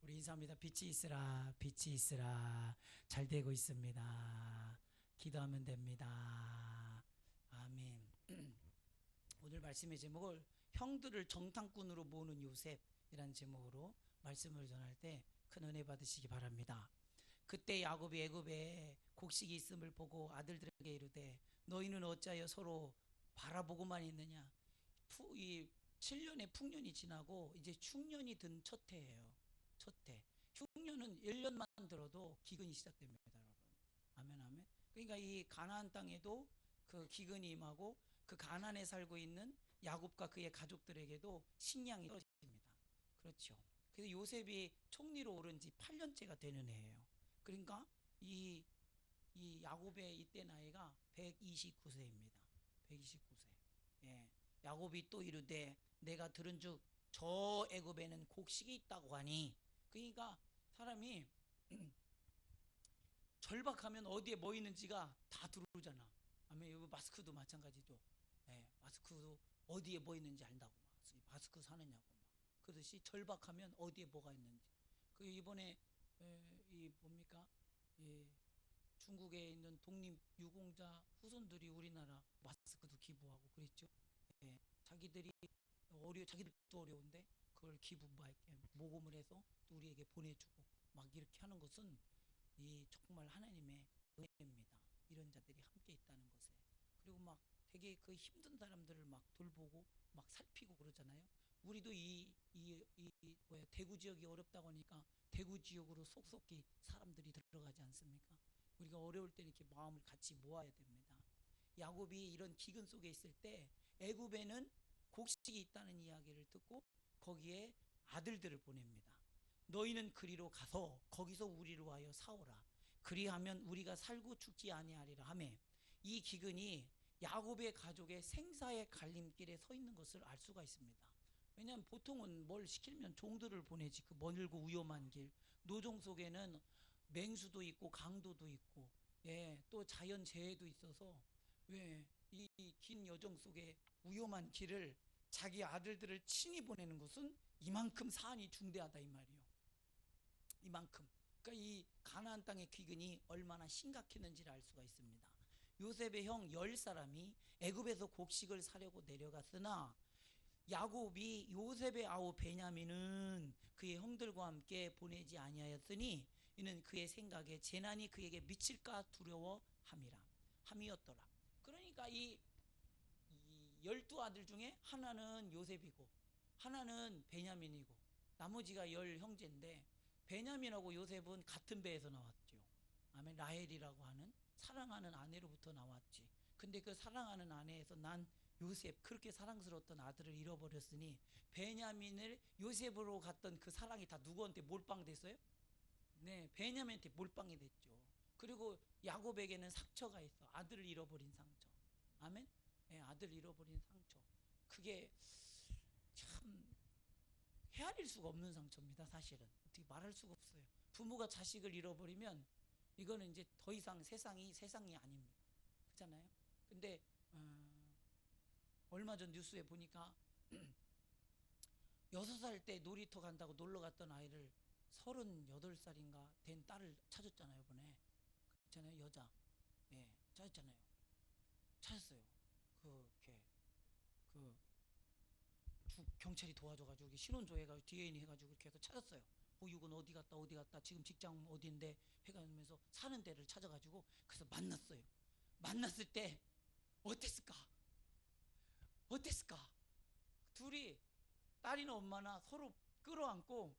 우리 인사합니다. 빛이 있으라, 빛이 있으라. 잘 되고 있습니다. 기도하면 됩니다. 아멘. 오늘 말씀의 제목을 형들을 정탐꾼으로 모으는 요셉이라는 제목으로 말씀을 전할 때 큰 은혜 받으시기 바랍니다. 그때 야곱이 애굽에 곡식이 있음을 보고 아들들에게 이르되 너희는 어찌하여 서로 바라보고만 있느냐. 이 7년의 풍년이 지나고 이제 충년이 든 첫 해예요. 첫 해. 흉년은 1년만 들어도 기근이 시작됩니다, 여러분. 아멘, 아멘. 그러니까 이 가나안 땅에도 그 기근이 임하고 그 가나안에 살고 있는 야곱과 그의 가족들에게도 식량이 떨어집니다. 그렇죠. 그래서 요셉이 총리로 오른 지 8년째가 되는 해예요. 그러니까 이 야곱의 이때 나이가 129세입니다. 129세. 예. 야곱이 또 이르되 내가 들은즉 저 애굽에는 곡식이 있다고 하니, 그러니까 사람이 절박하면 어디에 뭐 있는지가 다 들어오잖아. 아멘. 여기 마스크도 마찬가지죠. 예, 마스크도 어디에 뭐 있는지 안다고 막 마스크 사느냐고 막 그러듯이 절박하면 어디에 뭐가 있는지. 그 이번에 이 뭡니까? 예, 중국에 있는 독립 유공자 후손들이 우리나라 마스크도 기부하고 그랬죠. 예, 자기들도 어려운데 그걸 기부 막 이렇게 모금을 해서 또 우리에게 보내주고 막 이렇게 하는 것은 이 정말 하나님의 은혜입니다. 이런 자들이 함께 있다는 것에. 그리고 막 되게 그 힘든 사람들을 막 돌보고 막 살피고 그러잖아요. 우리도 뭐야, 대구 지역이 어렵다고 하니까 대구 지역으로 속속히 사람들이 들어가지 않습니까? 우리가 어려울 때 이렇게 마음을 같이 모아야 됩니다. 야곱이 이런 기근 속에 있을 때 애굽에는 곡식이 있다는 이야기를 듣고 거기에 아들들을 보냅니다. 너희는 그리로 가서 거기서 우리를 위하여 사오라. 그리하면 우리가 살고 죽지 아니하리라 하매, 이 기근이 야곱의 가족의 생사의 갈림길에 서 있는 것을 알 수가 있습니다. 왜냐하면 보통은 뭘 시키면 종들을 보내지, 그 멀고 위험한 길, 노종 속에는 맹수도 있고 강도도 있고, 예, 또 자연재해도 있어서 왜 이 긴 여정 속에 위험한 길을 자기 아들들을 친히 보내는 것은 이만큼 사안이 중대하다 이 말이요. 이만큼. 그러니까 이 가나안 땅의 기근이 얼마나 심각했는지를 알 수가 있습니다. 요셉의 형 10사람이 애굽에서 곡식을 사려고 내려갔으나 야곱이 요셉의 아우 베냐민은 그의 형들과 함께 보내지 아니하였으니 이는 그의 생각에 재난이 그에게 미칠까 두려워함이었더라. 그러니까 이 12아들 중에 하나는 요셉이고 하나는 베냐민이고 나머지가 10형제인데, 베냐민하고 요셉은 같은 배에서 나왔죠. 아멘. 라헬이라고 하는 사랑하는 아내로부터 나왔지. 근데 그 사랑하는 아내에서 난 요셉, 그렇게 사랑스러웠던 아들을 잃어버렸으니 베냐민을 요셉으로 갔던 그 사랑이 다 누구한테 몰빵됐어요? 네, 베냐민한테 몰빵이 됐죠. 그리고 야곱에게는 상처가 있어. 아들을 잃어버린 상처. 아멘. 네, 아들 잃어버린 상처. 그게 참 헤아릴 수가 없는 상처입니다. 사실은 어떻게 말할 수가 없어요. 부모가 자식을 잃어버리면 이거는 이제 더 이상 세상이 아닙니다. 그렇잖아요. 근데 얼마 전 뉴스에 보니까 6살 때 놀이터 간다고 놀러 갔던 아이를 38살인가 된 딸을 찾았잖아요. 이번에 그렇잖아요. 여자. 예, 찾았잖아요. 찾았어요. 그렇게 그 경찰이 도와줘가지고 신원조회가 DNA 해가지고 이렇게 해서 찾았어요. 보육은 어디 갔다 지금 직장 어디인데 해가면서 사는 데를 찾아가지고 그래서 만났어요. 만났을 때 어땠을까? 어땠을까? 둘이 딸이나 엄마나 서로 끌어안고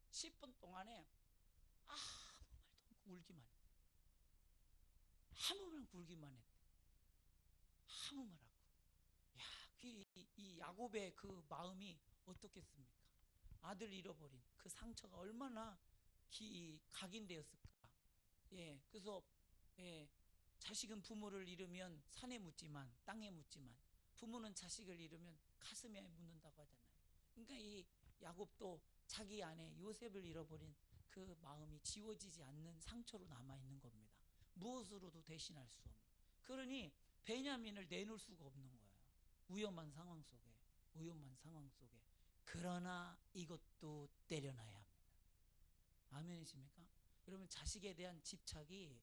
10분 동안에 아무 말도 않고 울기만 했대. 아무 말 않고 울기만 했대. 아무 말 않고. 야, 이 야곱의 그 마음이 어떻겠습니까? 아들 잃어버린 그 상처가 얼마나 각인되었을까. 예, 그래서 예, 자식은 부모를 잃으면 산에 묻지만 땅에 묻지만 부모는 자식을 잃으면 가슴에 묻는다고 하잖아요. 그러니까 이 야곱도 자기 아내 요셉을 잃어버린 그 마음이 지워지지 않는 상처로 남아 있는 겁니다. 무엇으로도 대신할 수 없는. 그러니 베냐민을 내놓을 수가 없는 거예요. 위험한 상황 속에. 그러나 이것도 때려놔야 합니다. 아멘이십니까? 여러분, 자식에 대한 집착이,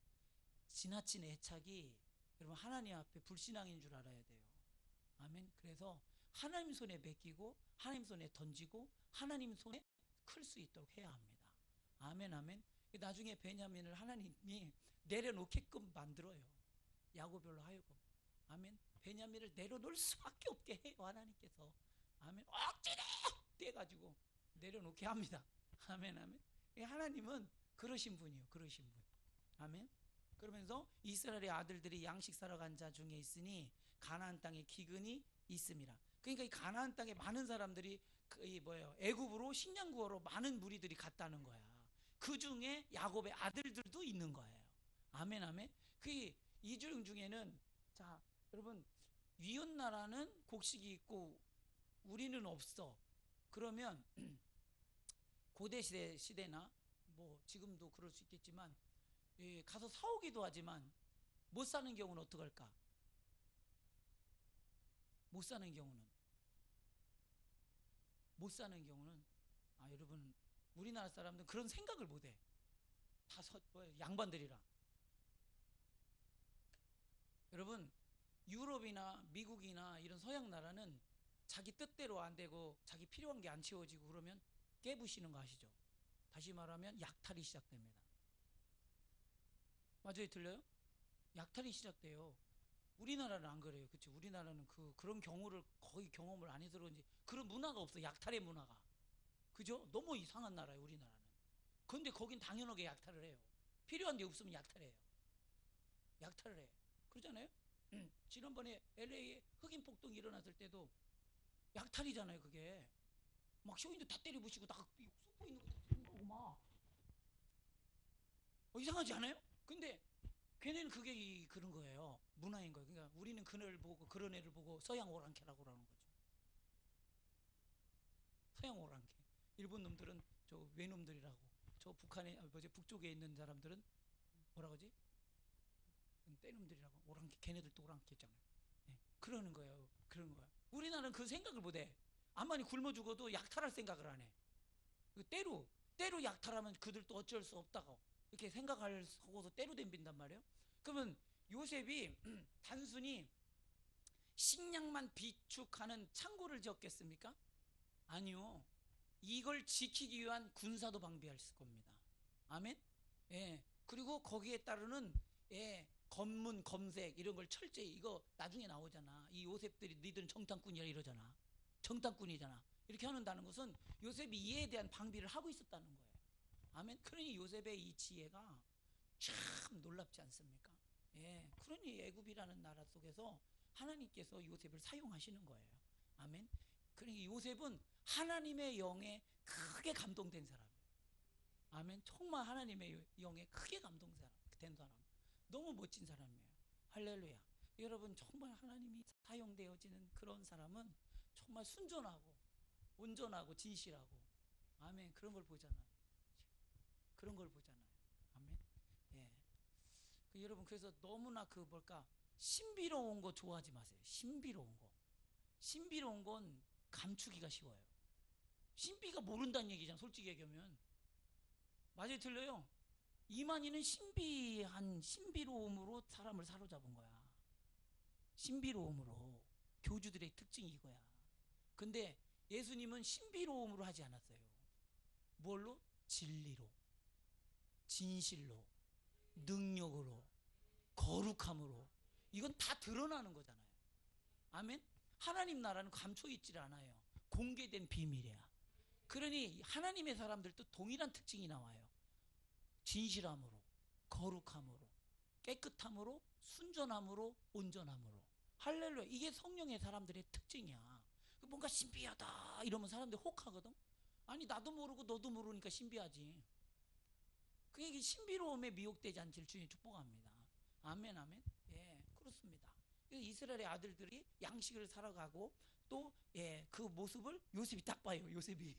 지나친 애착이 여러분 하나님 앞에 불신앙인 줄 알아야 돼요. 아멘. 그래서 하나님 손에 맡기고 하나님 손에 던지고 하나님 손에 클 수 있도록 해야 합니다. 아멘, 아멘. 나중에 베냐민을 하나님이 내려놓게끔 만들어요. 야고보로 하여금. 아멘. 베냐민을 내려놓을 수밖에 없게 해요, 하나님께서. 아멘. 억지로 떼가지고 내려놓게 합니다. 아멘, 아멘. 하나님은 그러신 분이요, 그러신 분. 아멘. 그러면서 이스라엘의 아들들이 양식 사러 간 자 중에 있으니 가나안 땅에 기근이 있음이라. 그러니까 이 가나안 땅에 많은 사람들이 애굽으로 식량 구하러 많은 무리들이 갔다는 거야. 그 중에 야곱의 아들들도 있는 거예요. 아멘, 아멘. 그 이중 중에는, 자 여러분, 위온 나라는 곡식이 있고 우리는 없어. 그러면 고대 시대나 뭐 지금도 그럴 수 있겠지만, 가서 사오기도 하지만 못 사는 경우는 어떡할까? 못 사는 경우는 여러분, 우리나라 사람들은 그런 생각을 못해. 다 양반들이라. 여러분, 유럽이나 미국이나 이런 서양 나라는 자기 뜻대로 안 되고 자기 필요한 게 안 채워지고 그러면 깨부시는 거 아시죠? 다시 말하면 약탈이 시작됩니다. 맞아요, 들려요? 약탈이 시작돼요. 우리나라는 안 그래요. 그치? 우리나라는 그런 경우를 거의 경험을 안 해서 그런지 그런 문화가 없어. 약탈의 문화가. 그죠? 너무 이상한 나라예요, 우리나라는. 근데 거긴 당연하게 약탈을 해요. 필요한 게 없으면 약탈해요. 약탈을 해요. 그러잖아요? 지난번에 LA에 흑인 폭동이 일어났을 때도 약탈이잖아요, 그게. 막 쇼인들 다 때려부시고 다 쏟고 있는 거 다 들고 막. 이상하지 않아요? 근데 걔네는 그게 그런 거예요. 문화인 거예요. 그러니까 우리는 그를 보고, 그런 애를 보고 서양 오랑캐라고 그러는 거죠. 서양 오랑캐. 일본 놈들은 저 외놈들이라고. 저 북쪽에 있는 사람들은 뭐라 그러지? 떼놈들이라고. 오랑캐. 걔네들도 오랑캐잖아요. 그러는 거예요. 그런 거야. 우리나라는 그 생각을 못해. 암만이 굶어 죽어도 약탈할 생각을 안 해. 때로 약탈하면 그들도 어쩔 수 없다고 이렇게 생각하고서 때로 덤빈단 말이에요. 그러면 요셉이 단순히 식량만 비축하는 창고를 지었겠습니까? 아니요. 이걸 지키기 위한 군사도 방비했을 겁니다. 아멘? 예. 그리고 거기에 따르는, 검문, 검색 이런 걸 철저히, 이거 나중에 나오잖아. 이 요셉들이 너희들은 정탐꾼이라 이러잖아. 정탐꾼이잖아. 이렇게 하는다는 것은 요셉이 이에 대한 방비를 하고 있었다는 거예요. 아멘. 그러니 요셉의 이 지혜가 참 놀랍지 않습니까? 그러니 애굽이라는 나라 속에서 하나님께서 요셉을 사용하시는 거예요. 아멘. 그러니 요셉은 하나님의 영에 크게 감동된 사람이에요. 아멘. 정말 하나님의 영에 크게 감동된 사람. 너무 멋진 사람이에요. 할렐루야. 여러분, 정말 하나님이 사용되어지는 그런 사람은 정말 순전하고 온전하고 진실하고, 아멘, 그런 걸 보잖아요. 그런 걸 보잖아요. 아멘. 여러분, 그래서 너무나 신비로운 거 좋아하지 마세요. 신비로운 건 감추기가 쉬워요. 신비가 모른다는 얘기잖아, 솔직히 얘기하면. 맞아요, 틀려요? 이만희는 신비로움으로 사람을 사로잡은 거야. 신비로움으로. 교주들의 특징이 이거야. 근데 예수님은 신비로움으로 하지 않았어요. 뭘로? 진리로, 진실로, 능력으로, 거룩함으로. 이건 다 드러나는 거잖아요. 아멘? 하나님 나라는 감춰있질 않아요. 공개된 비밀이야. 그러니 하나님의 사람들도 동일한 특징이 나와요. 진실함으로, 거룩함으로, 깨끗함으로, 순전함으로, 온전함으로. 할렐루야. 이게 성령의 사람들의 특징이야. 뭔가 신비하다 이러면 사람들이 혹하거든. 아니, 나도 모르고 너도 모르니까 신비하지. 그게 신비로움에 미혹되지 않기를 주님 축복합니다. 아멘, 아멘. 그렇습니다. 이스라엘의 아들들이 양식을 사러 가고 또 그 모습을 요셉이 딱 봐요. 요셉이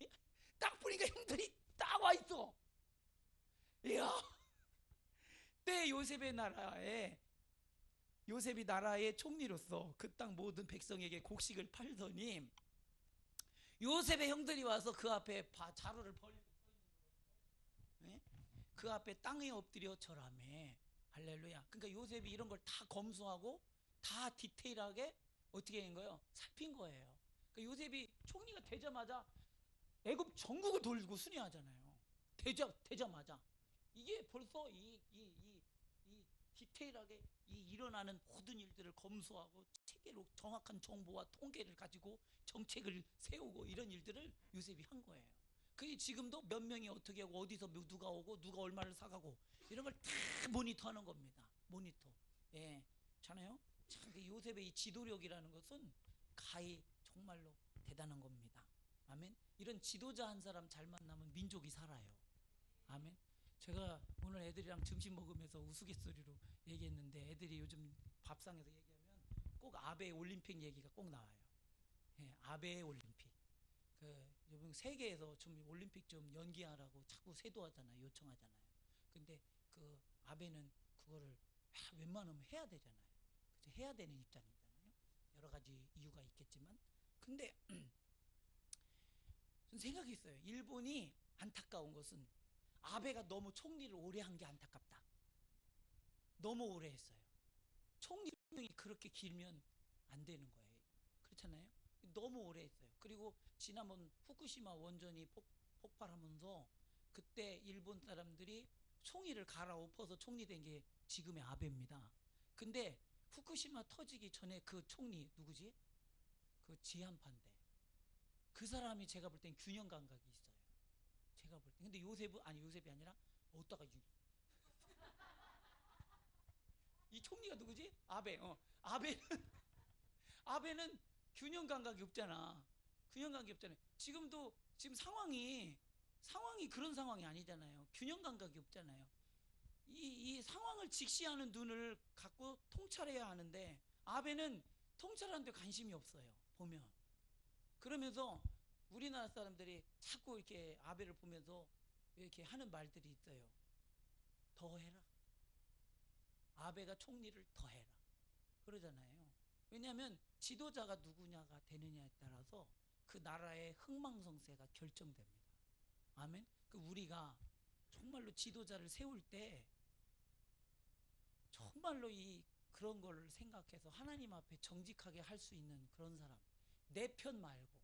딱 보니까 형들이 딱 와 있어. 이야, 때 요셉이 나라의 총리로서 그 땅 모든 백성에게 곡식을 팔더니 요셉의 형들이 와서 그 앞에 자루를 벌리고 서 있는 거예요. 그 앞에 땅에 엎드려 절하매. 할렐루야. 그러니까 요셉이 이런 걸 다 검수하고 다 디테일하게 어떻게 한 거예요? 살핀 거예요. 그러니까 요셉이 총리가 되자마자 애굽 전국을 돌고 순회하잖아요. 되자마자 이게 벌써 이 디테일하게 이 일어나는 모든 일들을 검수하고 체계로 정확한 정보와 통계를 가지고 정책을 세우고 이런 일들을 요셉이 한 거예요. 그게 지금도 몇 명이 어떻게 하고 어디서 누가 오고 누가 얼마를 사가고 이런 걸 다 모니터하는 겁니다. 모니터. 예, 잖아요. 참 요셉의 이 지도력이라는 것은 가히 정말로 대단한 겁니다. 아멘. 이런 지도자 한 사람 잘 만나면 민족이 살아요. 아멘. 제가 오늘 애들이랑 점심 먹으면서 우스갯소리로 얘기했는데 애들이 요즘 밥상에서 얘기하면 꼭 아베 올림픽 얘기가 꼭 나와요. 예, 아베 올림픽. 요즘 세계에서 좀 올림픽 좀 연기하라고 자꾸 세도하잖아요. 요청하잖아요. 근데 그 아베는 그거를 웬만하면 해야 되잖아요. 그래서 해야 되는 입장이잖아요. 여러 가지 이유가 있겠지만. 근데 생각이 있어요. 일본이 안타까운 것은 아베가 너무 총리를 오래 한 게 안타깝다. 너무 오래 했어요. 총리 수명이 그렇게 길면 안 되는 거예요. 그렇잖아요. 너무 오래 했어요. 그리고 지난번 후쿠시마 원전이 폭발하면서 그때 일본 사람들이 총리를 갈아엎어서 총리 된 게 지금의 아베입니다. 근데 후쿠시마 터지기 전에 그 총리 누구지? 그 지한파인데 그 사람이 제가 볼 땐 균형 감각이 있어요. 제가 볼 때. 근데 요셉이 아니라 어디다가 이 총리가 누구지? 아베. 아베는 균형 감각이 없잖아. 균형 감각이 없잖아요. 지금 상황이 그런 상황이 아니잖아요. 균형 감각이 없잖아요. 이 상황을 직시하는 눈을 갖고 통찰해야 하는데 아베는 통찰하는 데 관심이 없어요. 보면. 그러면서 우리나라 사람들이 자꾸 이렇게 아베를 보면서 이렇게 하는 말들이 있어요. 더 해라. 아베가 총리를 더 해라. 그러잖아요. 왜냐하면 지도자가 누구냐가 되느냐에 따라서 그 나라의 흥망성쇠가 결정됩니다. 아멘. 우리가 정말로 지도자를 세울 때 정말로 그런 거를 생각해서 하나님 앞에 정직하게 할 수 있는 그런 사람. 내 편 말고.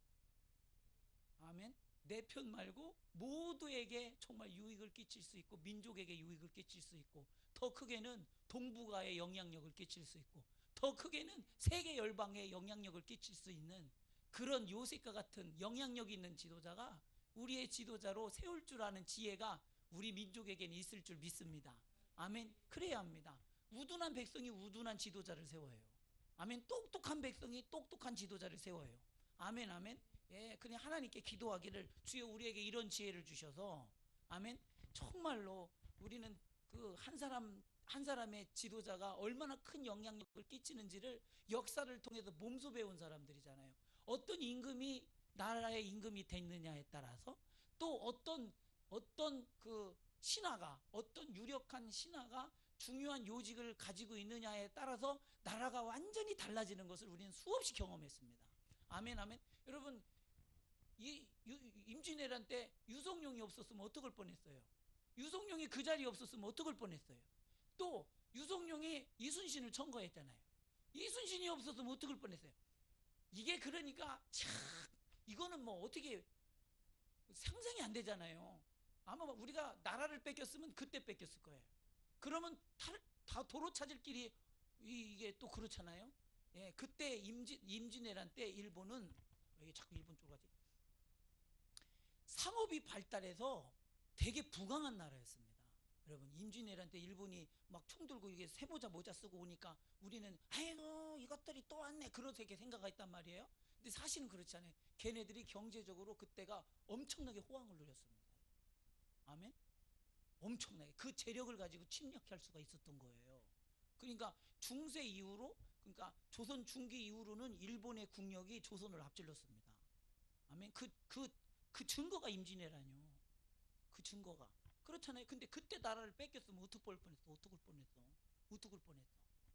아멘. 내 편 말고 모두에게 정말 유익을 끼칠 수 있고 민족에게 유익을 끼칠 수 있고 더 크게는 동북아에 영향력을 끼칠 수 있고 더 크게는 세계 열방에 영향력을 끼칠 수 있는 그런 요셉과 같은 영향력 있는 지도자가 우리의 지도자로 세울 줄 아는 지혜가 우리 민족에게는 있을 줄 믿습니다. 아멘. 그래야 합니다. 우둔한 백성이 우둔한 지도자를 세워요. 아멘. 똑똑한 백성이 똑똑한 지도자를 세워요. 아멘. 아멘. 예, 그냥 하나님께 기도하기를 주여 우리에게 이런 지혜를 주셔서 아멘. 정말로 우리는 그 한 사람의 지도자가 얼마나 큰 영향력을 끼치는지를 역사를 통해서 몸소 배운 사람들이잖아요. 어떤 임금이 나라의 임금이 됐느냐에 따라서 또 어떤 그 신하가 어떤 유력한 신하가 중요한 요직을 가지고 있느냐에 따라서 나라가 완전히 달라지는 것을 우리는 수없이 경험했습니다. 아멘. 아멘. 여러분 임진왜란 때 유성룡이 없었으면 어떡할 뻔했어요. 유성룡이 그 자리에 없었으면 어떡할 뻔했어요. 또 유성룡이 이순신을 청거했잖아요. 이순신이 없었으면 어떡할 뻔했어요. 이게 그러니까 참 이거는 뭐 어떻게 상상이 안 되잖아요. 아마 우리가 나라를 뺏겼으면 그때 뺏겼을 거예요. 그러면 다 도로 찾을 길이 이게 또 그렇잖아요. 예, 그때 임진왜란 때 일본은 왜 자꾸 일본 쪽으로 가지? 상업이 발달해서 되게 부강한 나라였습니다. 여러분 임진왜란 때 일본이 막 총 들고 이게 세모자 모자 쓰고 오니까 우리는 아이고 이것들이 또 왔네 그렇게 생각했단 말이에요. 근데 사실은 그렇지 않아요. 걔네들이 경제적으로 그때가 엄청나게 호황을 누렸습니다. 아멘. 엄청나게 그 재력을 가지고 침략할 수가 있었던 거예요. 그러니까 중세 이후로 그러니까 조선 중기 이후로는 일본의 국력이 조선을 앞질렀습니다. 아멘. 그 증거가 임진왜란이요. 그 증거가 그렇잖아요. 근데 그때 나라를 뺏겼으면 어떡할 뻔했어.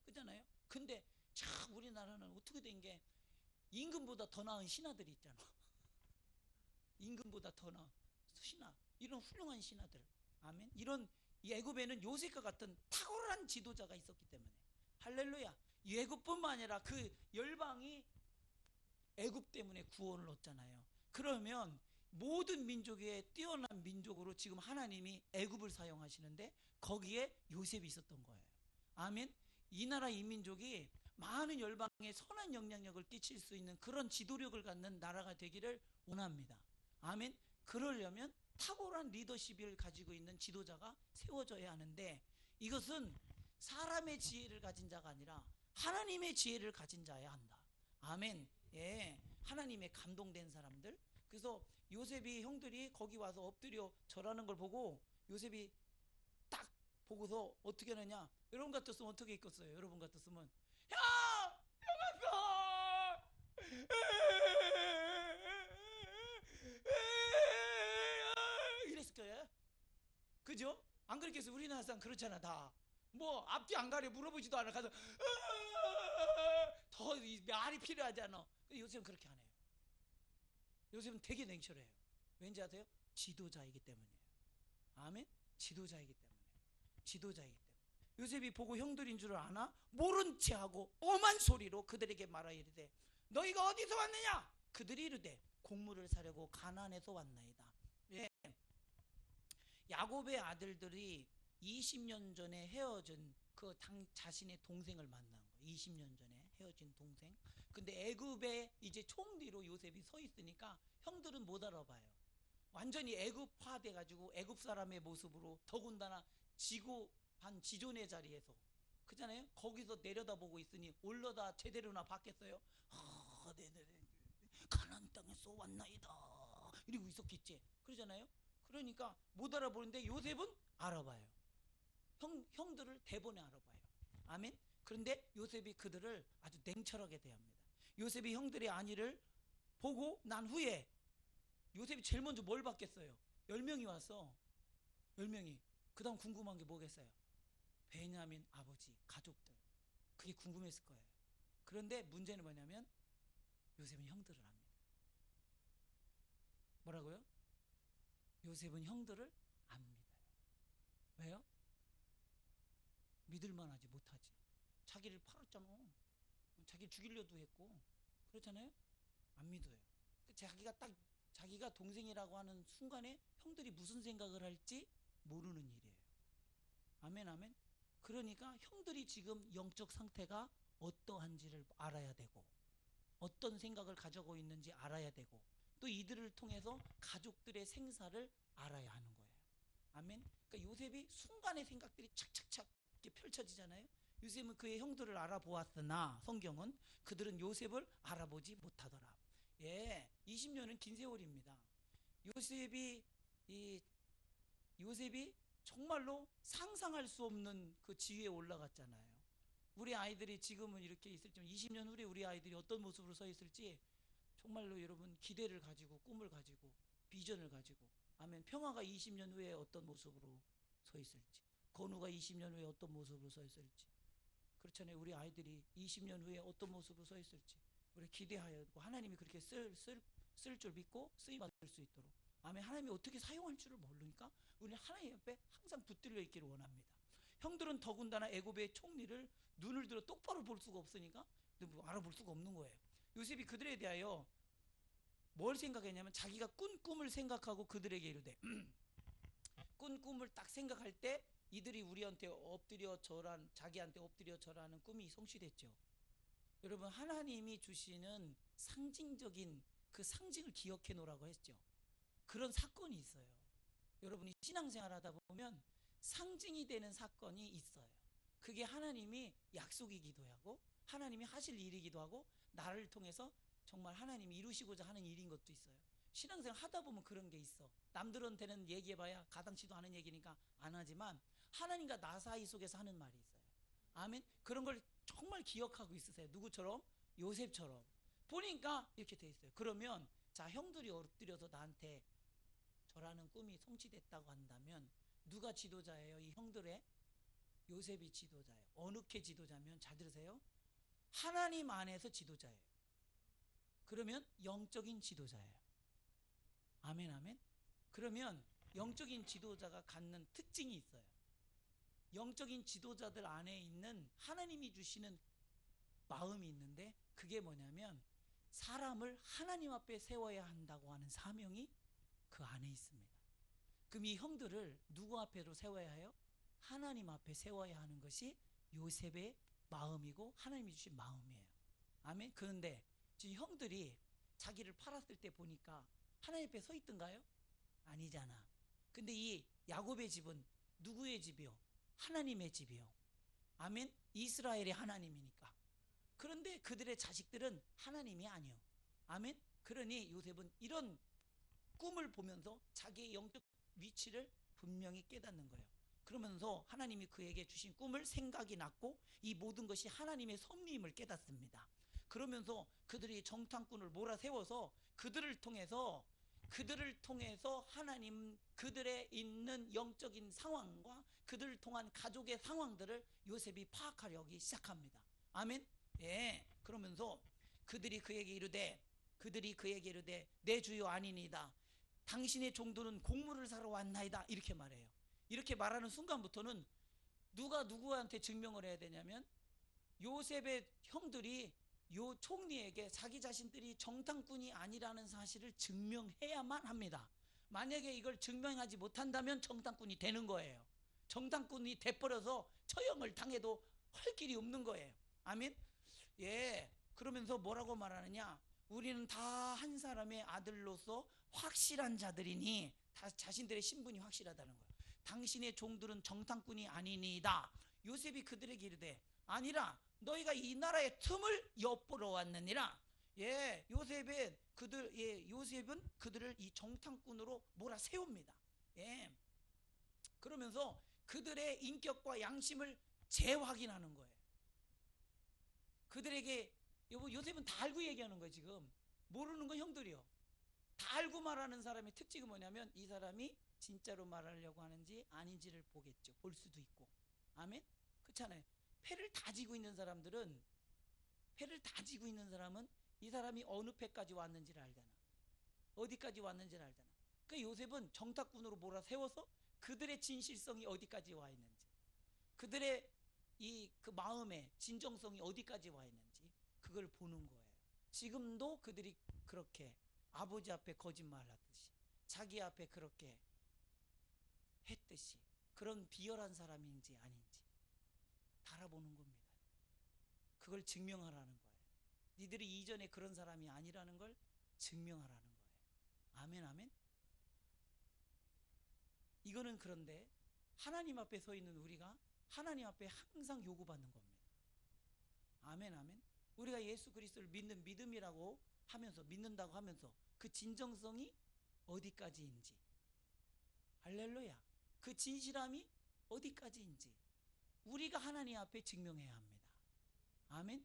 그잖아요. 근데 참 우리나라는 어떻게 된 게 임금보다 더 나은 신하들이 있잖아. 임금보다 더 나은 신하 이런 훌륭한 신하들. 아멘. 이런 이 애굽에는 요셉과 같은 탁월한 지도자가 있었기 때문에. 할렐루야. 이 애굽뿐만 아니라 그 열방이 애굽 때문에 구원을 얻잖아요. 그러면 모든 민족의 뛰어난 민족으로 지금 하나님이 애굽을 사용하시는데 거기에 요셉이 있었던 거예요. 아멘. 이 나라 이 민족이 많은 열방에 선한 영향력을 끼칠 수 있는 그런 지도력을 갖는 나라가 되기를 원합니다. 아멘. 그러려면 탁월한 리더십을 가지고 있는 지도자가 세워져야 하는데 이것은 사람의 지혜를 가진 자가 아니라 하나님의 지혜를 가진 자야 한다. 아멘. 예, 하나님의 감동된 사람들. 그래서 요셉이 형들이 거기 와서 엎드려 절하는 걸 보고 요셉이 딱 보고서 어떻게 하느냐. 여러분 같았으면 어떻게 했겠어요? 여러분 같았으면 왔어! 이랬을 거예요. 그죠? 안 그렇겠어요? 우리나라 사람 그렇잖아. 다 뭐 앞뒤 안 가려 물어보지도 않아. 가서 더 말이 필요하잖아. 근데 요셉은 그렇게 안 해요. 요셉은 되게 냉철해요. 왠지 아세요? 지도자이기 때문이에요. 아멘. 지도자이기 때문에. 지도자이기 때문에. 요셉이 보고 형들인 줄 아나? 모른 채 하고 엄한 소리로 그들에게 말하 이르되 너희가 어디서 왔느냐? 그들이 이르되 곡물을 사려고 가나안에서 왔나이다. 예. 야곱의 아들들이 20년 전에 헤어진 그 자신의 동생을 만난 거예요. 20년 전에 헤어진 동생. 근데 애굽에 이제 총리로 요셉이 서 있으니까 형들은 못 알아봐요. 완전히 애굽화 돼가지고 애굽 사람의 모습으로 더군다나 지고한 지존의 자리에서 그잖아요. 거기서 내려다보고 있으니 올려다 제대로나 받겠어요? 네네 가나안 땅에서 왔나이다 이러고 있었겠지. 그러잖아요. 그러니까 못 알아보는데 요셉은 알아봐요. 형들을 대본에 알아봐요. 아멘. 그런데 요셉이 그들을 아주 냉철하게 대합니다. 요셉이 형들의 안위를 보고 난 후에 요셉이 제일 먼저 뭘 받겠어요? 10명이 왔어. 10명이. 그 다음 궁금한 게 뭐겠어요? 베냐민 아버지, 가족들. 그게 궁금했을 거예요. 그런데 문제는 뭐냐면 요셉은 형들을 압니다. 뭐라고요? 요셉은 형들을 압니다. 왜요? 믿을만하지 못하지. 자기를 팔았잖아. 자기를 죽이려도 했고 그렇잖아요. 안 믿어요. 자기가 동생이라고 하는 순간에 형들이 무슨 생각을 할지 모르는 일이에요. 아멘 아멘. 그러니까 형들이 지금 영적 상태가 어떠한지를 알아야 되고 어떤 생각을 가지고 있는지 알아야 되고 또 이들을 통해서 가족들의 생사를 알아야 하는 거예요. 아멘. 그러니까 요셉이 순간의 생각들이 착착착 이렇게 펼쳐지잖아요. 요셉은 그의 형들을 알아보았으나 성경은 그들은 요셉을 알아보지 못하더라. 예, 20년은 긴 세월입니다. 요셉이 정말로 상상할 수 없는 그 지위에 올라갔잖아요. 우리 아이들이 지금은 이렇게 있을지 20년 후에 우리 아이들이 어떤 모습으로 서 있을지 정말로 여러분 기대를 가지고 꿈을 가지고 비전을 가지고 아멘. 평화가 20년 후에 어떤 모습으로 서 있을지 건우가 20년 후에 어떤 모습으로 서 있을지 그렇잖아요. 우리 아이들이 20년 후에 어떤 모습으로 서 있을지 우리 기대하여 하나님이 그렇게 쓸 줄 믿고 쓰임받을 수 있도록 아멘. 하나님이 어떻게 사용할 줄을 모르니까 우리는 하나님 옆에 항상 붙들려 있기를 원합니다. 형들은 더군다나 애굽의 총리를 눈을 들어 똑바로 볼 수가 없으니까 알아볼 수가 없는 거예요. 요셉이 그들에 대하여 뭘 생각했냐면 자기가 꾼 꿈을 생각하고 그들에게 이르되 꾼 꿈을 딱 생각할 때 이들이 우리한테 자기한테 엎드려 절하는 꿈이 성취됐죠. 여러분 하나님이 주시는 상징적인 그 상징을 기억해 놓으라고 했죠. 그런 사건이 있어요. 여러분이 신앙생활 하다 보면 상징이 되는 사건이 있어요. 그게 하나님이 약속이기도 하고 하나님이 하실 일이기도 하고 나를 통해서 정말 하나님이 이루시고자 하는 일인 것도 있어요. 신앙생활 하다 보면 그런 게 있어. 남들한테는 얘기해봐야 가당치도 않은 얘기니까 안 하지만 하나님과 나 사이 속에서 하는 말이 있어요. 아멘. 그런 걸 정말 기억하고 있으세요. 누구처럼? 요셉처럼. 보니까 이렇게 돼 있어요. 그러면 자 형들이 엎드려서 나한테 절하는 꿈이 성취됐다고 한다면 누가 지도자예요? 이 형들의 요셉이 지도자예요. 어느 게 지도자면 잘 들으세요. 하나님 안에서 지도자예요. 그러면 영적인 지도자예요. 아멘 아멘. 그러면 영적인 지도자가 갖는 특징이 있어요. 영적인 지도자들 안에 있는 하나님이 주시는 마음이 있는데, 그게 뭐냐면 사람을 하나님 앞에 세워야 한다고 하는 사명이 그 안에 있습니다. 그럼 이 형들을 누구 앞에로 세워야 해요? 하나님 앞에 세워야 하는 것이 요셉의 마음이고 하나님이 주신 마음이에요. 아멘. 그런데 지금 형들이 자기를 팔았을 때 보니까 하나님 앞에 서 있던가요? 아니잖아. 근데 이 야곱의 집은 누구의 집이요? 하나님의 집이요. 아멘. 이스라엘의 하나님이니까. 그런데 그들의 자식들은 하나님이 아니요. 아멘. 그러니 요셉은 이런 꿈을 보면서 자기의 영적 위치를 분명히 깨닫는 거예요. 그러면서 하나님이 그에게 주신 꿈을 생각이 났고 이 모든 것이 하나님의 섭리임을 깨닫습니다. 그러면서 그들이 정탐꾼을 몰아세워서 그들을 통해서 하나님, 그들의 있는 영적인 상황과 그들을 통한 가족의 상황들을 요셉이 파악하려기 시작합니다. 아멘. 예. 그러면서 그들이 그에게 이르되 내 주여 아니니이다. 당신의 종들은 곡물을 사러 왔나이다. 이렇게 말해요. 이렇게 말하는 순간부터는 누가 누구한테 증명을 해야 되냐면 요셉의 형들이 요 총리에게 자기 자신들이 정탐꾼이 아니라는 사실을 증명해야만 합니다. 만약에 이걸 증명하지 못한다면 정탐꾼이 되는 거예요. 정탐꾼이 돼버려서 처형을 당해도 할 길이 없는 거예요. 아멘. 예. 그러면서 뭐라고 말하느냐? 우리는 다 한 사람의 아들로서 확실한 자들이니, 다 자신들의 신분이 확실하다는 거예요. 당신의 종들은 정탐꾼이 아니니이다. 요셉이 그들에게 이르되 아니라 너희가 이 나라의 틈을 엿보러 왔느니라. 예, 요셉은 그들을 이 정탐꾼으로 몰아세웁니다. 예. 그러면서 그들의 인격과 양심을 재확인하는 거예요. 그들에게 요셉은 다 알고 얘기하는 거예요. 지금 모르는 건 형들이요. 다 알고 말하는 사람의 특징은 뭐냐면 이 사람이 진짜로 말하려고 하는지 아닌지를 보겠죠. 볼 수도 있고. 아멘. 그렇잖아요. 패를 다지고 있는 사람은 이 사람이 어느 패까지 왔는지를 알잖아. 어디까지 왔는지를 알잖아. 그러니까 요셉은 정탐꾼으로 몰아세워서 그들의 진실성이 어디까지 와 있는지, 그들의 그 마음의 진정성이 어디까지 와 있는지 그걸 보는 거예요. 지금도 그들이 그렇게 아버지 앞에 거짓말하듯이 자기 앞에 그렇게 했듯이 그런 비열한 사람인지 아닌지 달아보는 겁니다. 그걸 증명하라는 거예요. 니들이 이전에 그런 사람이 아니라는 걸 증명하라는 거예요. 아멘. 아멘. 이거는 그런데 하나님 앞에 서 있는 우리가 하나님 앞에 항상 요구받는 겁니다. 아멘. 아멘. 우리가 예수 그리스도를 믿는 믿음이라고 하면서, 믿는다고 하면서 그 진정성이 어디까지인지, 할렐루야, 그 진실함이 어디까지인지 우리가 하나님 앞에 증명해야 합니다. 아멘.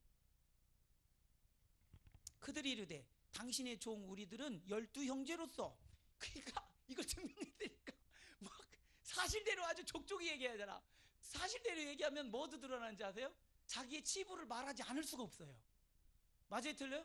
그들이 이르되 당신의 종 우리들은 12형제로서, 그러니까 이걸 증명해야 되니까 막 사실대로 아주 족족히 얘기해야 되나. 사실대로 얘기하면 뭐도 드러나는지 아세요? 자기의 치부를 말하지 않을 수가 없어요. 맞아요, 틀려요?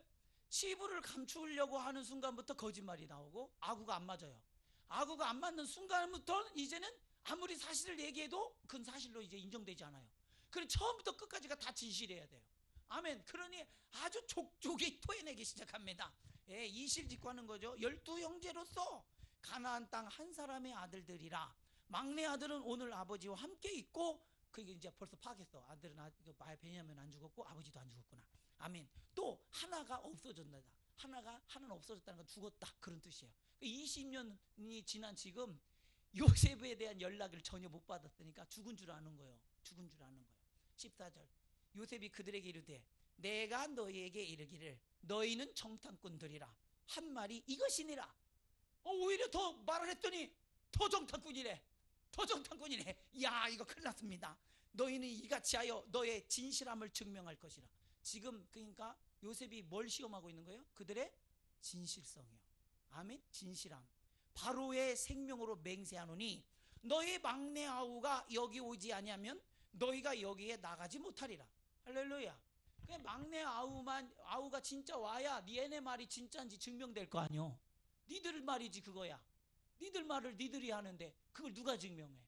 치부를 감추려고 하는 순간부터 거짓말이 나오고 아구가 안 맞아요. 아구가 안 맞는 순간부터 이제는 아무리 사실을 얘기해도 그건 사실로 이제 인정되지 않아요. 그럼 처음부터 끝까지가 다 진실해야 돼요. 아멘. 그러니 아주 족족히 토해내기 시작합니다. 예, 이실직고하는 거죠. 12형제로서 가나안 땅 한 사람의 아들들이라. 막내 아들은 오늘 아버지와 함께 있고, 그게 이제 벌써 파악했어. 아들은 베냐민 안 죽었고 아버지도 안 죽었구나. 아멘. 또 하나가 없어졌다. 하나는 없어졌다는 건 죽었다, 그런 뜻이에요. 20년이 지난 지금 요셉에 대한 연락을 전혀 못 받았으니까 죽은 줄 아는 거예요. 14절. 요셉이 그들에게 이르되 내가 너희에게 이르기를 너희는 정탐꾼들이라 한 말이 이것이니라. 오히려 더 말을 했더니 더 정탐꾼이래. 야, 이거 큰일 났습니다. 너희는 이같이 하여 너의 진실함을 증명할 것이라. 지금 그러니까 요셉이 뭘 시험하고 있는 거예요? 그들의 진실성이요. 아멘. 진실함. 바로의 생명으로 맹세하노니 너희 막내 아우가 여기 오지 아니하면 너희가 여기에 나가지 못하리라. 할렐루야. 막내 아우가 진짜 와야 니네 말이 진짜인지 증명될 거 아니요. 니들 말이지 그거야. 니들 말을 니들이 하는데 그걸 누가 증명해?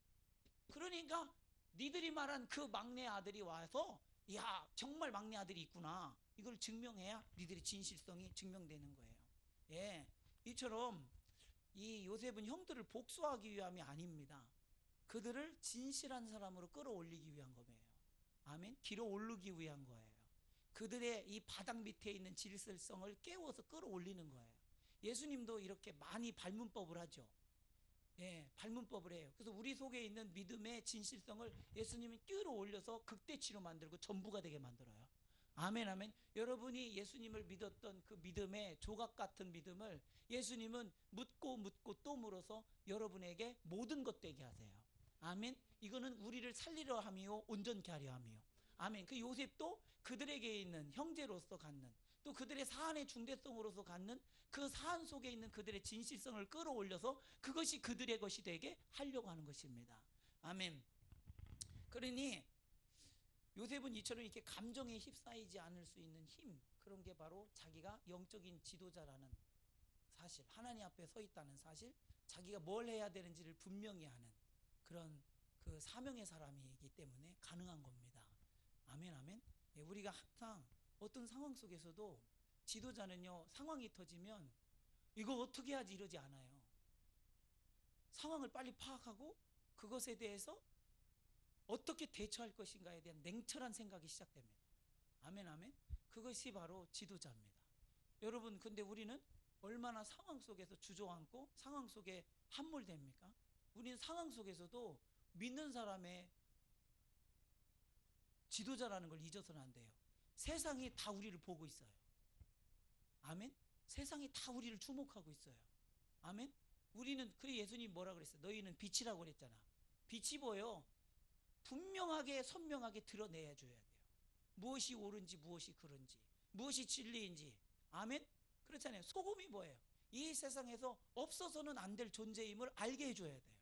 그러니까 니들이 말한 그 막내 아들이 와서 야 정말 막내 아들이 있구나, 이걸 증명해야 니들의 진실성이 증명되는 거예요. 예, 이처럼 이 요셉은 형들을 복수하기 위함이 아닙니다. 그들을 진실한 사람으로 끌어올리기 위한 거예요. 아멘. 길어 오르기 위한 거예요. 그들의 이 바닥 밑에 있는 질서성을 깨워서 끌어올리는 거예요. 예수님도 이렇게 많이 발문법을 하죠. 예, 발문법을 해요. 그래서 우리 속에 있는 믿음의 진실성을 예수님이 끌어올려서 극대치로 만들고 전부가 되게 만들어요. 아멘, 아멘. 여러분이 예수님을 믿었던 그 믿음의 조각 같은 믿음을 예수님은 묻고 묻고 또 물어서 여러분에게 모든 것 되게 하세요. 아멘. 이거는 우리를 살리려 함이요 온전케 하려 함이요. 아멘. 그 요셉도 그들에게 있는 형제로서 갖는, 또 그들의 사안의 중대성으로서 갖는 그 사안 속에 있는 그들의 진실성을 끌어올려서 그것이 그들의 것이 되게 하려고 하는 것입니다. 아멘. 그러니 요셉은 이처럼 이렇게 감정에 휩싸이지 않을 수 있는 힘, 그런 게 바로 자기가 영적인 지도자라는 사실, 하나님 앞에 서 있다는 사실, 자기가 뭘 해야 되는지를 분명히 하는 그런 그 사명의 사람이기 때문에 가능한 겁니다. 아멘, 아멘. 예, 우리가 항상 어떤 상황 속에서도 지도자는요, 상황이 터지면 이거 어떻게 하지 이러지 않아요. 상황을 빨리 파악하고 그것에 대해서 어떻게 대처할 것인가에 대한 냉철한 생각이 시작됩니다. 아멘, 아멘. 그것이 바로 지도자입니다. 여러분, 근데 우리는 얼마나 상황 속에서 주저앉고 상황 속에 함몰됩니까? 우리는 상황 속에서도 믿는 사람의 지도자라는 걸 잊어서는 안 돼요. 세상이 다 우리를 보고 있어요. 아멘. 세상이 다 우리를 주목하고 있어요. 아멘. 우리는, 그 예수님 뭐라 그랬어요? 너희는 빛이라고 그랬잖아. 빛이 보여 분명하게 선명하게 드러내야 줘야 돼요. 무엇이 옳은지, 무엇이 그른지, 무엇이 진리인지. 아멘. 그렇잖아요. 소금이 뭐예요? 이 세상에서 없어서는 안 될 존재임을 알게 해줘야 돼요.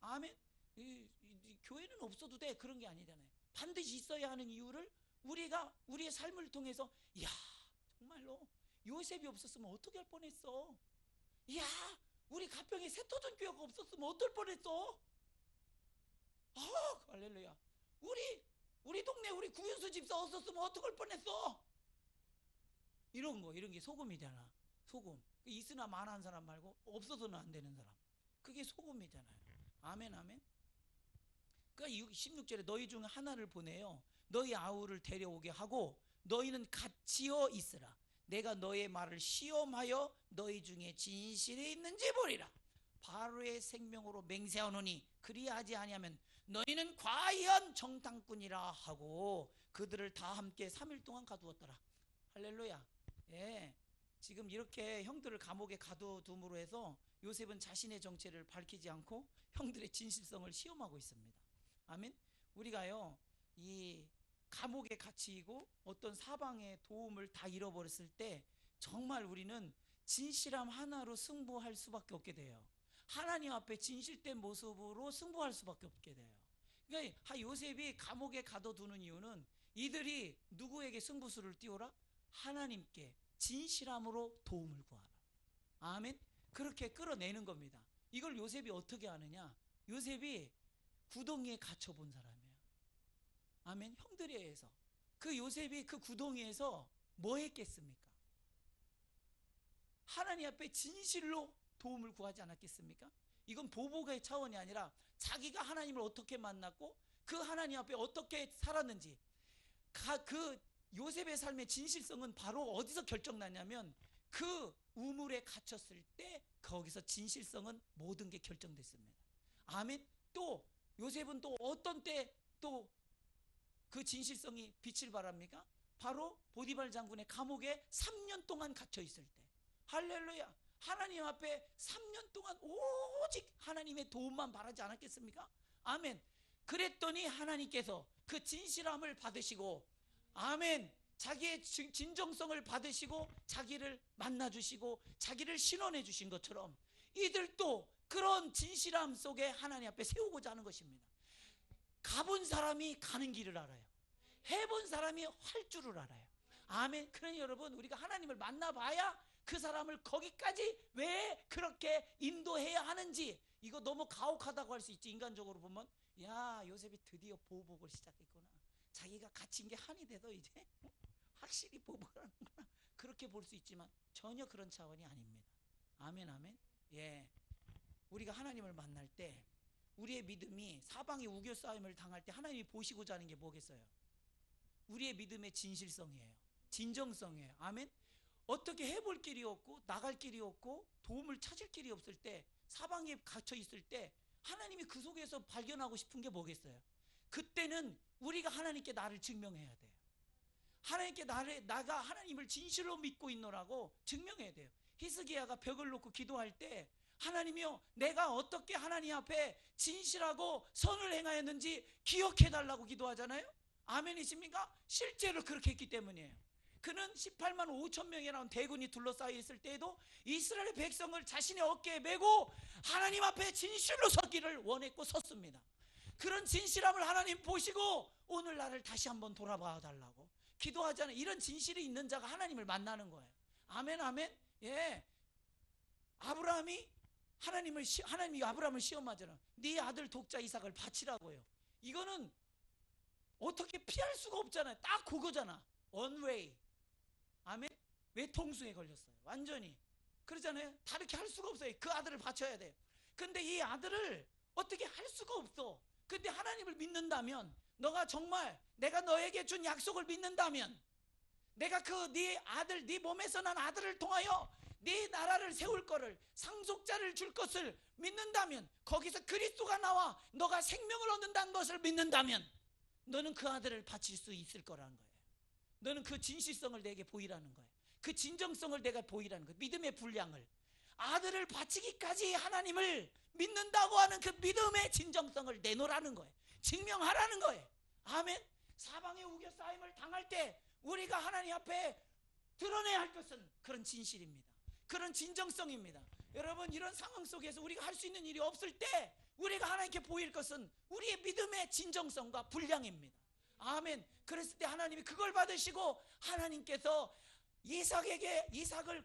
아멘. 이 교회는 없어도 돼, 그런 게 아니잖아요. 반드시 있어야 하는 이유를 우리가 우리의 삶을 통해서, 이야 정말로 요셉이 없었으면 어떻게 할 뻔했어. 이야 우리 가평에 새터전 교회가 없었으면 어떨 뻔했어. 할렐루야. 우리 동네 우리 구윤수 집사 없었으면 어떡할 뻔했어. 이런 거, 이런 게 소금이잖아. 소금. 있으나 마나한 사람 말고 없어서는 안 되는 사람, 그게 소금이잖아요. 아멘, 아멘. 그러니까 16절에 너희 중 하나를 보내요. 너희 아우를 데려오게 하고 너희는 갇히어 있으라. 내가 너의 말을 시험하여 너희 중에 진실이 있는지 보리라. 바로의 생명으로 맹세하노니 그리하지 아니하면 너희는 과연 정탐꾼이라 하고 그들을 다 함께 3일 동안 가두었더라. 할렐루야. 예, 지금 이렇게 형들을 감옥에 가둬둠으로 해서 요셉은 자신의 정체를 밝히지 않고 형들의 진실성을 시험하고 있습니다. 아멘. 우리가요, 이 감옥에 갇히고 어떤 사방의 도움을 다 잃어버렸을 때 정말 우리는 진실함 하나로 승부할 수밖에 없게 돼요. 하나님 앞에 진실된 모습으로 승부할 수밖에 없게 돼요. 그러니까 요셉이 감옥에 가둬두는 이유는 이들이 누구에게 승부수를 띄워라? 하나님께 진실함으로 도움을 구하라. 아멘. 그렇게 끌어내는 겁니다. 이걸 요셉이 어떻게 하느냐? 요셉이 구덩이에 갇혀본 사람이에요. 아멘. 형들에 의해서. 그 요셉이 그 구덩이에서 뭐 했겠습니까? 하나님 앞에 진실로 도움을 구하지 않았겠습니까? 이건 보복의 차원이 아니라 자기가 하나님을 어떻게 만났고 그 하나님 앞에 어떻게 살았는지, 그 요셉의 삶의 진실성은 바로 어디서 결정나냐면 그 우물에 갇혔을 때 거기서 진실성은 모든 게 결정됐습니다. 아멘. 또 요셉은 또 어떤 때 또 그 진실성이 빛을 발합니까? 바로 보디발 장군의 감옥에 3년 동안 갇혀 있을 때. 할렐루야. 하나님 앞에 3년 동안 오직 하나님의 도움만 바라지 않았겠습니까? 아멘. 그랬더니 하나님께서 그 진실함을 받으시고, 아멘, 자기의 진정성을 받으시고 자기를 만나주시고 자기를 신원해 주신 것처럼 이들도 그런 진실함 속에 하나님 앞에 세우고자 하는 것입니다. 가본 사람이 가는 길을 알아요. 해본 사람이 할 줄을 알아요. 아멘. 그러니 여러분, 우리가 하나님을 만나봐야 그 사람을 거기까지 왜 그렇게 인도해야 하는지 이거 너무 가혹하다고 할 수 있지. 인간적으로 보면 야, 요셉이 드디어 보복을 시작했구나. 자기가 갇힌 게 한이 돼서 이제 확실히 보복을 하는구나. 그렇게 볼 수 있지만 전혀 그런 차원이 아닙니다. 아멘, 아멘. 예, 우리가 하나님을 만날 때 우리의 믿음이 사방에 우겨 싸움을 당할 때 하나님이 보시고자 하는 게 뭐겠어요? 우리의 믿음의 진실성이에요. 진정성이에요. 아멘. 어떻게 해볼 길이 없고 나갈 길이 없고 도움을 찾을 길이 없을 때, 사방에 갇혀 있을 때 하나님이 그 속에서 발견하고 싶은 게 뭐겠어요? 그때는 우리가 하나님께 나를 증명해야 돼요. 하나님께 나가 하나님을 진실로 믿고 있노라고 증명해야 돼요. 히스기야가 벽을 놓고 기도할 때 하나님이여, 내가 어떻게 하나님 앞에 진실하고 선을 행하였는지 기억해 달라고 기도하잖아요. 아멘이십니까? 실제로 그렇게 했기 때문이에요. 그는 18만 5천 명이 나온 대군이 둘러싸여 있을 때에도 이스라엘 백성을 자신의 어깨에 메고 하나님 앞에 진실로 서기를 원했고 섰습니다. 그런 진실함을 하나님 보시고 오늘 나를 다시 한번 돌아봐 달라고 기도하잖아요. 이런 진실이 있는 자가 하나님을 만나는 거예요. 아멘, 아멘. 예, 하나님이 아브라함을 시험하잖아. 네 아들 독자 이삭을 바치라고요. 이거는 어떻게 피할 수가 없잖아요. 딱 그거잖아. 원웨이. 아멘. 외통수에 걸렸어요. 완전히. 그러잖아요. 다르게 할 수가 없어요. 그 아들을 바쳐야 돼요. 근데 이 아들을 어떻게 할 수가 없어. 근데 하나님을 믿는다면, 너가 정말 내가 너에게 준 약속을 믿는다면, 내가 네 아들, 네 몸에서 난 아들을 통하여 네 나라를 세울 거를, 상속자를 줄 것을 믿는다면, 거기서 그리스도가 나와 너가 생명을 얻는다는 것을 믿는다면 너는 그 아들을 바칠 수 있을 거라는 거예요. 너는 그 진실성을 내게 보이라는 거예요. 그 진정성을 내가 보이라는 거예요. 믿음의 분량을, 아들을 바치기까지 하나님을 믿는다고 하는 그 믿음의 진정성을 내놓으라는 거예요. 증명하라는 거예요. 아멘. 사방의 우겨 싸임을 당할 때 우리가 하나님 앞에 드러내야 할 것은 그런 진실입니다. 그런 진정성입니다. 여러분, 이런 상황 속에서 우리가 할 수 있는 일이 없을 때 우리가 하나님께 보일 것은 우리의 믿음의 진정성과 분량입니다. 아멘. 그랬을 때 하나님이 그걸 받으시고 하나님께서 이삭을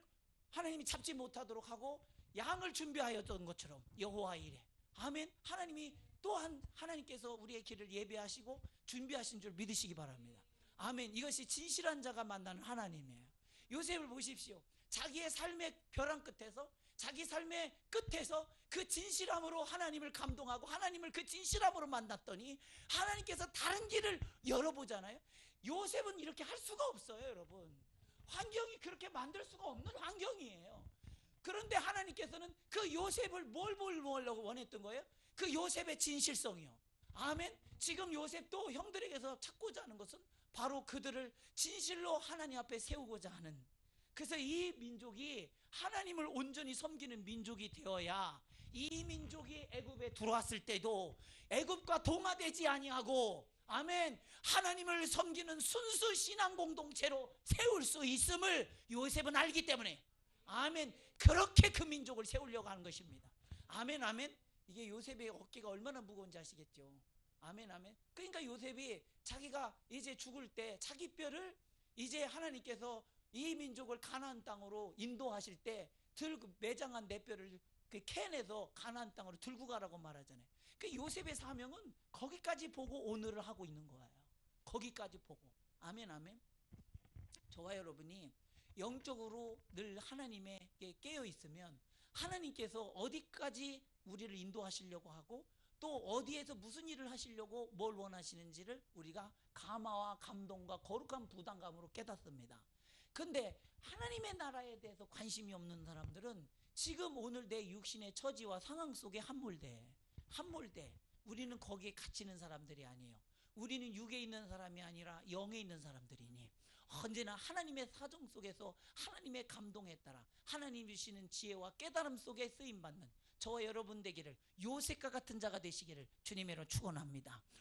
하나님이 잡지 못하도록 하고 양을 준비하였던 것처럼 여호와 이레. 아멘. 하나님이 또한 하나님께서 우리의 길을 예배하시고 준비하신 줄 믿으시기 바랍니다. 아멘. 이것이 진실한 자가 만나는 하나님이에요. 요셉을 보십시오. 자기의 삶의 벼랑 끝에서, 자기 삶의 끝에서 그 진실함으로 하나님을 감동하고 하나님을 그 진실함으로 만났더니 하나님께서 다른 길을 열어보잖아요. 요셉은 이렇게 할 수가 없어요. 여러분, 환경이 그렇게 만들 수가 없는 환경이에요. 그런데 하나님께서는 그 요셉을 뭘 보려고 원했던 거예요? 그 요셉의 진실성이요. 아멘. 지금 요셉도 형들에게서 찾고자 하는 것은 바로 그들을 진실로 하나님 앞에 세우고자 하는, 그래서 이 민족이 하나님을 온전히 섬기는 민족이 되어야 이 민족이 애굽에 들어왔을 때도 애굽과 동화되지 아니하고, 아멘, 하나님을 섬기는 순수 신앙 공동체로 세울 수 있음을 요셉은 알기 때문에, 아멘, 그렇게 그 민족을 세우려고 하는 것입니다. 아멘, 아멘. 이게 요셉의 어깨가 얼마나 무거운지 아시겠죠? 아멘, 아멘. 그러니까 요셉이 자기가 이제 죽을 때 자기 뼈를 이제 하나님께서 이 민족을 가나안 땅으로 인도하실 때 들고 매장한 내 뼈를 캐내서 가나안 땅으로 들고 가라고 말하잖아요. 그 요셉의 사명은 거기까지 보고 오늘을 하고 있는 거예요. 거기까지 보고. 아멘, 아멘. 저와 여러분이 영적으로 늘 하나님에게 깨어 있으면 하나님께서 어디까지 우리를 인도하시려고 하고 또 어디에서 무슨 일을 하시려고 뭘 원하시는지를 우리가 감화와 감동과 거룩한 부담감으로 깨닫습니다. 근데 하나님의 나라에 대해서 관심이 없는 사람들은 지금 오늘 내 육신의 처지와 상황 속에 함몰돼. 우리는 거기에 갇히는 사람들이 아니에요. 우리는 육에 있는 사람이 아니라 영에 있는 사람들이니 언제나 하나님의 사정 속에서 하나님의 감동에 따라 하나님 주시는 지혜와 깨달음 속에 쓰임받는 저와 여러분 되기를, 요셉과 같은 자가 되시기를 주님으로 축원합니다.